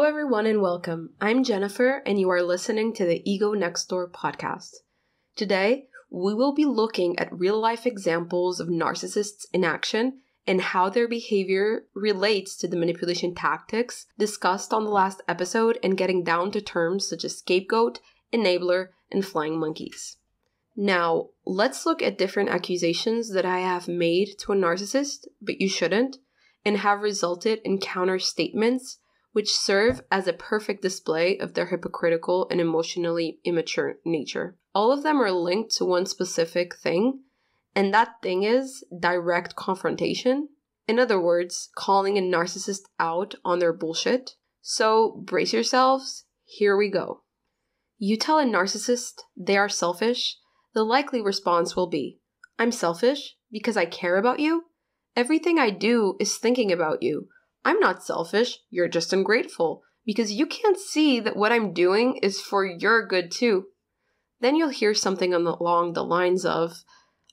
everyone, and welcome. I'm Jennifer, and you are listening to the Ego Next Door podcast. Today, we will be looking at real-life examples of narcissists in action and how their behavior relates to the manipulation tactics discussed on the last episode, and getting down to terms such as scapegoat, enabler, and flying monkeys. Now, let's look at different accusations that I have made to a narcissist, but you shouldn't, and have resulted in counter statements which serve as a perfect display of their hypocritical and emotionally immature nature. All of them are linked to one specific thing, and that thing is direct confrontation. In other words, calling a narcissist out on their bullshit. So brace yourselves, here we go. You tell a narcissist they are selfish, the likely response will be, "I'm selfish because I care about you. Everything I do is thinking about you. I'm not selfish, you're just ungrateful, because you can't see that what I'm doing is for your good too." Then you'll hear something along the lines of,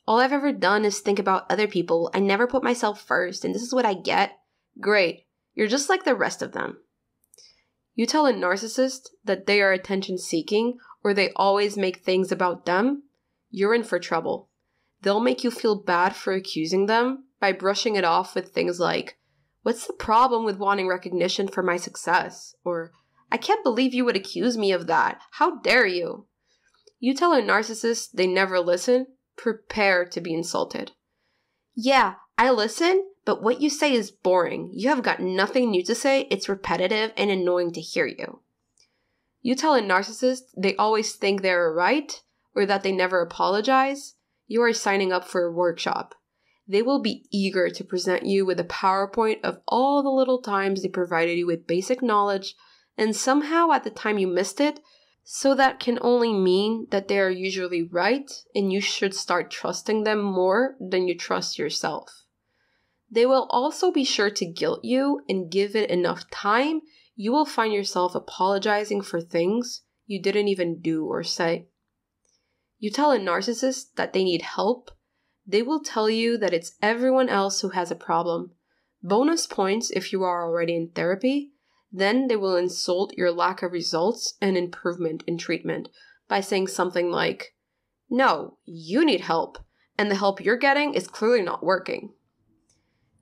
"All I've ever done is think about other people. I never put myself first, and this is what I get." Great, you're just like the rest of them. You tell a narcissist that they are attention-seeking or they always make things about them, you're in for trouble. They'll make you feel bad for accusing them by brushing it off with things like, "What's the problem with wanting recognition for my success?" Or, "I can't believe you would accuse me of that. How dare you?" You tell a narcissist they never listen, prepare to be insulted. "Yeah, I listen, but what you say is boring. You have got nothing new to say. It's repetitive and annoying to hear you." You tell a narcissist they always think they're right or that they never apologize, you are signing up for a workshop. They will be eager to present you with a PowerPoint of all the little times they provided you with basic knowledge, and somehow at the time you missed it, so that can only mean that they are usually right, and you should start trusting them more than you trust yourself. They will also be sure to guilt you, and give it enough time, you will find yourself apologizing for things you didn't even do or say. You tell a narcissist that they need help, they will tell you that it's everyone else who has a problem. Bonus points if you are already in therapy. Then they will insult your lack of results and improvement in treatment by saying something like, "No, you need help, and the help you're getting is clearly not working."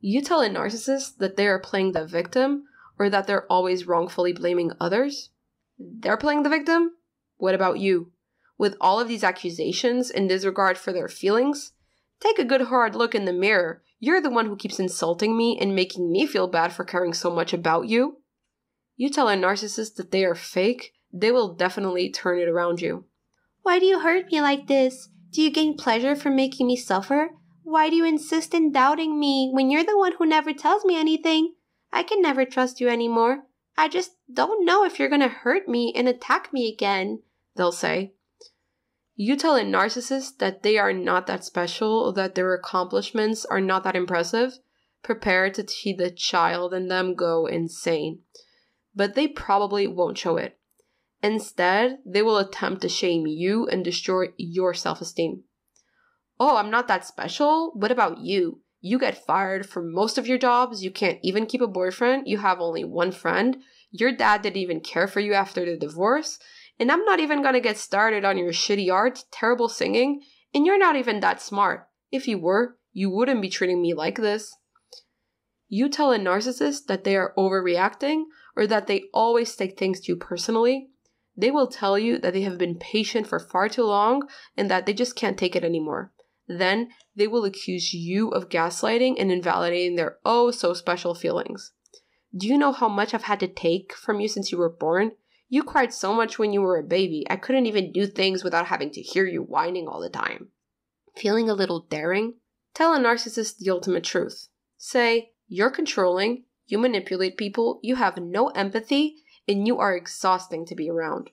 You tell a narcissist that they are playing the victim or that they're always wrongfully blaming others. They're playing the victim? What about you? With all of these accusations and disregard for their feelings, take a good hard look in the mirror. You're the one who keeps insulting me and making me feel bad for caring so much about you. You tell a narcissist that they are fake, they will definitely turn it around you. "Why do you hurt me like this? Do you gain pleasure from making me suffer? Why do you insist in doubting me when you're the one who never tells me anything? I can never trust you anymore. I just don't know if you're gonna hurt me and attack me again," they'll say. You tell a narcissist that they are not that special, that their accomplishments are not that impressive, prepare to see the child in them go insane. But they probably won't show it. Instead, they will attempt to shame you and destroy your self-esteem. "Oh, I'm not that special? What about you? You get fired from most of your jobs, you can't even keep a boyfriend, you have only one friend, your dad didn't even care for you after the divorce, and I'm not even gonna get started on your shitty art, terrible singing, and you're not even that smart. If you were, you wouldn't be treating me like this." You tell a narcissist that they are overreacting or that they always take things too personally. They will tell you that they have been patient for far too long and that they just can't take it anymore. Then they will accuse you of gaslighting and invalidating their oh so special feelings. "Do you know how much I've had to take from you since you were born? You cried so much when you were a baby, I couldn't even do things without having to hear you whining all the time." Feeling a little daring? Tell a narcissist the ultimate truth. Say, "You're controlling, you manipulate people, you have no empathy, and you are exhausting to be around.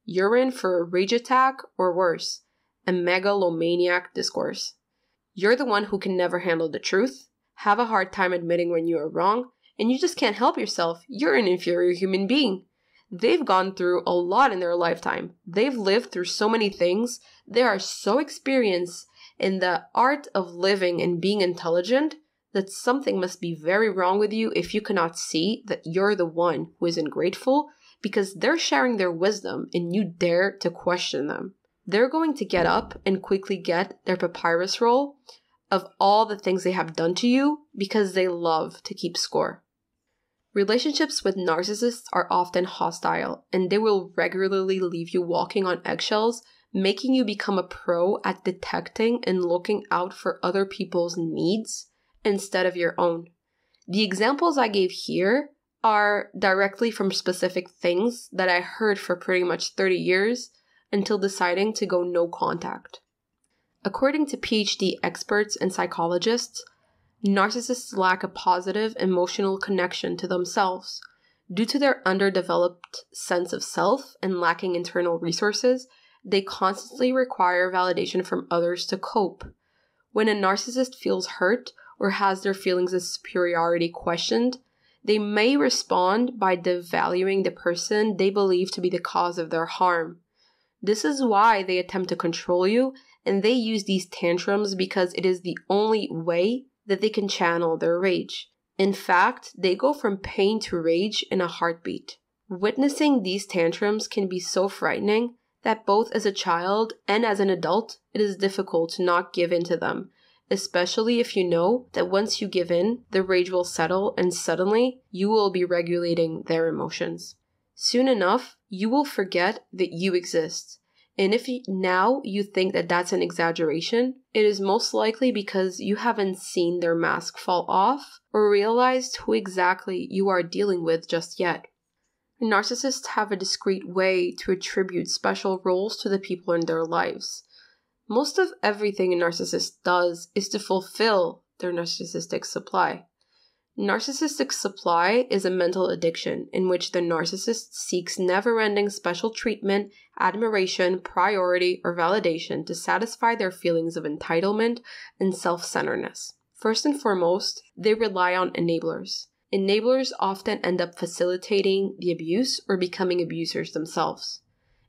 You're in for a rage attack or worse, a megalomaniac discourse. You're the one who can never handle the truth, have a hard time admitting when you are wrong, and you just can't help yourself. You're an inferior human being." They've gone through a lot in their lifetime. They've lived through so many things. They are so experienced in the art of living and being intelligent that something must be very wrong with you if you cannot see that you're the one who is ungrateful because they're sharing their wisdom and you dare to question them. They're going to get up and quickly get their papyrus roll of all the things they have done to you because they love to keep score. Relationships with narcissists are often hostile, and they will regularly leave you walking on eggshells, making you become a pro at detecting and looking out for other people's needs instead of your own. The examples I gave here are directly from specific things that I heard for pretty much 30 years until deciding to go no contact. According to PhD experts and psychologists, narcissists lack a positive emotional connection to themselves. Due to their underdeveloped sense of self and lacking internal resources, they constantly require validation from others to cope. When a narcissist feels hurt or has their feelings of superiority questioned, they may respond by devaluing the person they believe to be the cause of their harm. This is why they attempt to control you, and they use these tantrums because it is the only way that they can channel their rage. In fact, they go from pain to rage in a heartbeat. Witnessing these tantrums can be so frightening that both as a child and as an adult, it is difficult to not give in to them, especially if you know that once you give in, the rage will settle and suddenly you will be regulating their emotions. Soon enough, you will forget that you exist. And if now you think that that's an exaggeration, it is most likely because you haven't seen their mask fall off or realized who exactly you are dealing with just yet. Narcissists have a discreet way to attribute special roles to the people in their lives. Most of everything a narcissist does is to fulfill their narcissistic supply. Narcissistic supply is a mental addiction in which the narcissist seeks never-ending special treatment, admiration, priority, or validation to satisfy their feelings of entitlement and self-centeredness. First and foremost, they rely on enablers. Enablers often end up facilitating the abuse or becoming abusers themselves.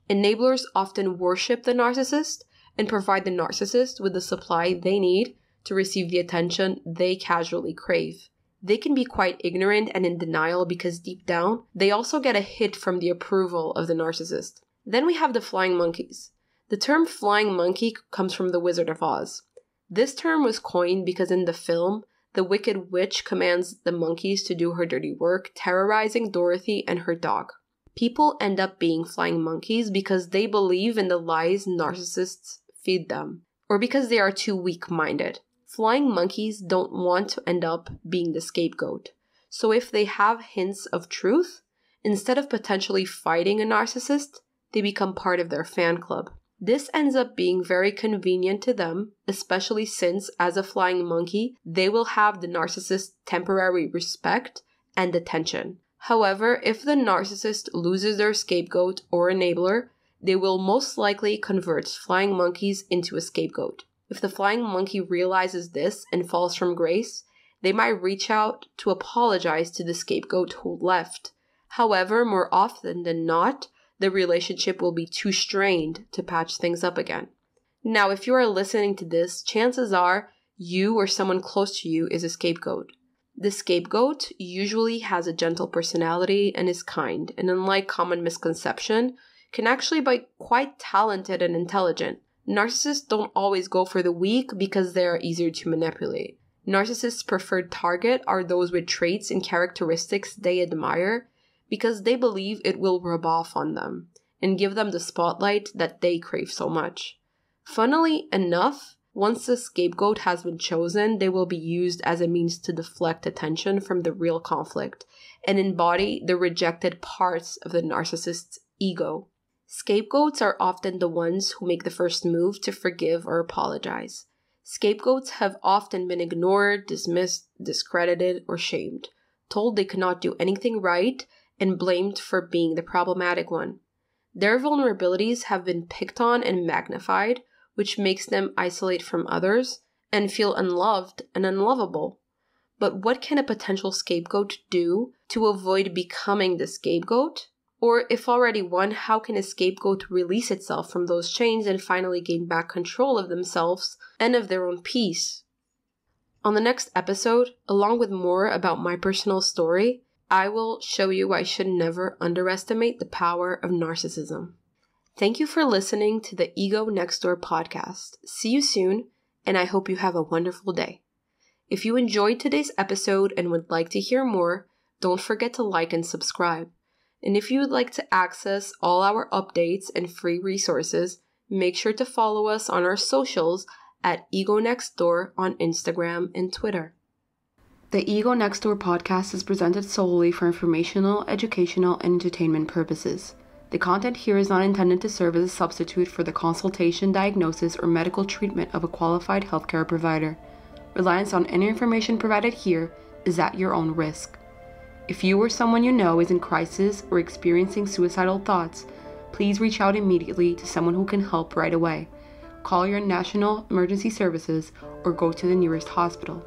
Enablers often worship the narcissist and provide the narcissist with the supply they need to receive the attention they casually crave. They can be quite ignorant and in denial because deep down, they also get a hit from the approval of the narcissist. Then we have the flying monkeys. The term flying monkey comes from The Wizard of Oz. This term was coined because in the film, the Wicked Witch commands the monkeys to do her dirty work, terrorizing Dorothy and her dog. People end up being flying monkeys because they believe in the lies narcissists feed them, or because they are too weak-minded. Flying monkeys don't want to end up being the scapegoat. So if they have hints of truth, instead of potentially fighting a narcissist, they become part of their fan club. This ends up being very convenient to them, especially since, as a flying monkey, they will have the narcissist's temporary respect and attention. However, if the narcissist loses their scapegoat or enabler, they will most likely convert flying monkeys into a scapegoat. If the flying monkey realizes this and falls from grace, they might reach out to apologize to the scapegoat who left. However, more often than not, the relationship will be too strained to patch things up again. Now, if you are listening to this, chances are you or someone close to you is a scapegoat. The scapegoat usually has a gentle personality and is kind, and unlike common misconception, can actually be quite talented and intelligent. Narcissists don't always go for the weak because they are easier to manipulate. Narcissists' preferred target are those with traits and characteristics they admire because they believe it will rub off on them and give them the spotlight that they crave so much. Funnily enough, once the scapegoat has been chosen, they will be used as a means to deflect attention from the real conflict and embody the rejected parts of the narcissist's ego. Scapegoats are often the ones who make the first move to forgive or apologize. Scapegoats have often been ignored, dismissed, discredited, or shamed, told they cannot do anything right, and blamed for being the problematic one. Their vulnerabilities have been picked on and magnified, which makes them isolate from others and feel unloved and unlovable. But what can a potential scapegoat do to avoid becoming the scapegoat? Or if already one, how can a scapegoat release itself from those chains and finally gain back control of themselves and of their own peace? On the next episode, along with more about my personal story, I will show you why I should never underestimate the power of narcissism. Thank you for listening to the Ego Next Door podcast. See you soon, and I hope you have a wonderful day. If you enjoyed today's episode and would like to hear more, don't forget to like and subscribe. And if you would like to access all our updates and free resources, make sure to follow us on our socials at Ego Next Door on Instagram and Twitter. The Ego Next Door podcast is presented solely for informational, educational, and entertainment purposes. The content here is not intended to serve as a substitute for the consultation, diagnosis, or medical treatment of a qualified healthcare provider. Reliance on any information provided here is at your own risk. If you or someone you know is in crisis or experiencing suicidal thoughts, please reach out immediately to someone who can help right away. Call your national emergency services or go to the nearest hospital.